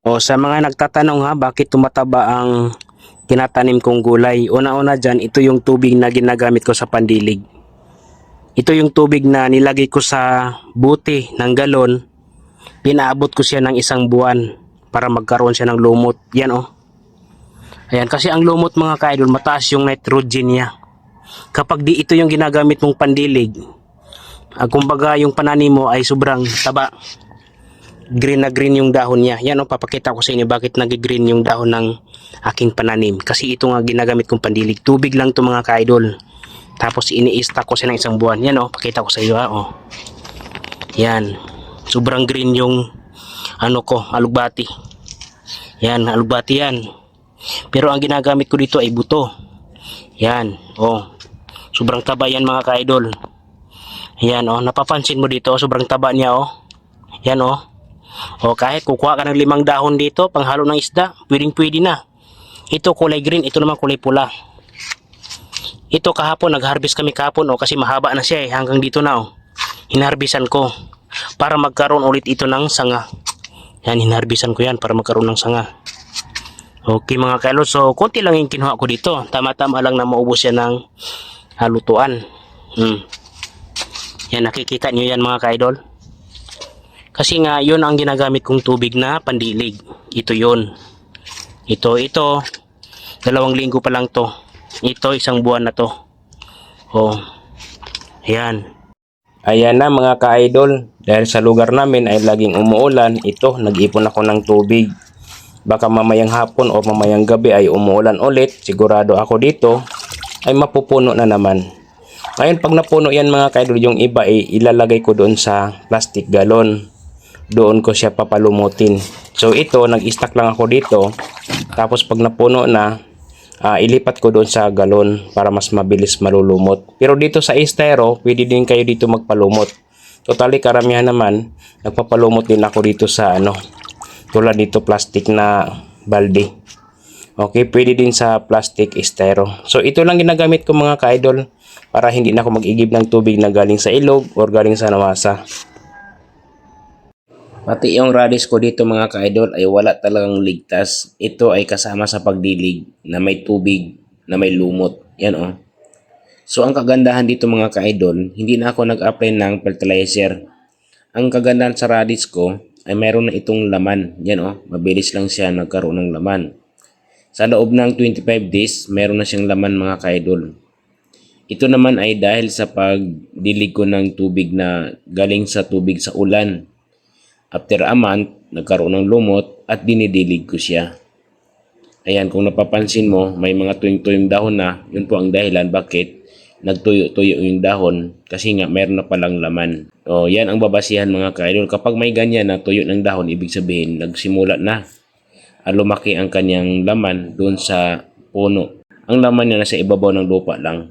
O sa mga nagtatanong ha, bakit tumataba ang tinatanim kong gulay? Una-una dyan, ito yung tubig na ginagamit ko sa pandilig. Ito yung tubig na nilagay ko sa buti ng galon. Pinaabot ko siya ng 1 buwan para magkaroon siya ng lumot. Yan oh. Ayan, kasi ang lumot mga ka-idol, mataas yung nitrogen niya. Kapag di ito yung ginagamit mong pandilig, kumbaga yung pananim mo ay sobrang taba. Green na green yung dahon niya. Yan o, papakita ko sa inyo bakit nag-green yung dahon ng aking pananim. Kasi ito nga ginagamit kong pandilig. Tubig lang to mga ka-idol. Tapos ini-stack ko siya ng 1 buwan. Yan o, pakita ko sa iyo ha. O. Yan. Sobrang green yung ano ko, alugbati. Yan, alugbati yan. Pero ang ginagamit ko dito ay buto. Yan. O. Sobrang taba yan mga ka-idol. Yan o, napapansin mo dito, sobrang taba niya o. Yan o. O kahit kukuha ka ng 5 dahon dito, panghalo ng isda, pwedeng-pwede na. Ito kulay green, ito naman kulay pula. Ito kahapon, nag-harvest kami kahapon o kasi mahaba na siya hanggang dito na o. Hinarbisan ko para magkaroon ulit ito ng sanga. Yan, hinarbisan ko yan para magkaroon ng sanga. Okay mga kailo, so konti lang yung kinuha ko dito. Tama-tama lang na maubos yan ng halutuan. Yan, nakikita nyo yan mga kaidol. Kasi nga, yun ang ginagamit kong tubig na pandilig. Ito yun. Ito. 2 linggo pa lang to. Ito, 1 buwan na to. Oh. Ayan. Ayan na mga ka-idol. Dahil sa lugar namin ay laging umuulan, ito, nag-ipon ako ng tubig. Baka mamayang hapon o mamayang gabi ay umuulan ulit. Sigurado ako dito ay mapupuno na naman. Ngayon, pag napuno yan mga ka-idol, yung iba ay ilalagay ko doon sa plastic galon. Doon ko siya papalumutin. So ito, nag-stack lang ako dito. Tapos pag napuno na, ilipat ko doon sa galon para mas mabilis malulumot. Pero dito sa estero, pwede din kayo dito magpalumot. Totally karamihan naman, nagpapalumot din ako dito sa tulad dito plastic na balde. Okay, pwede din sa plastic estero. So ito lang ginagamit ko mga ka-idol para hindi na ako mag-igib ng tubig na galing sa ilog or galing sa nawasa. Pati yung radish ko dito mga ka-idol ay wala talagang ligtas. Ito ay kasama sa pagdilig na may tubig, na may lumot. Yan o. So ang kagandahan dito mga ka-idol, hindi na ako nag-apply ng fertilizer. Ang kagandahan sa radish ko ay meron na itong laman. Yan o, mabilis lang siya nagkaroon ng laman. Sa loob ng 25 days, meron na siyang laman mga ka-idol. Ito naman ay dahil sa pagdilig ko ng tubig na galing sa tubig sa ulan. After a month, nagkaroon ng lumot at dinidilig ko siya. Ayan, kung napapansin mo, may mga tuyong-tuyong dahon na. Yun po ang dahilan bakit nagtuyo-tuyo yung dahon kasi nga mayroon na palang laman. O, yan ang babasihan mga ka-idol. Kapag may ganyan na tuyo ng dahon, ibig sabihin nagsimula na lumaki ang kanyang laman doon sa puno. Ang laman niya nasa ibabaw ng lupa lang.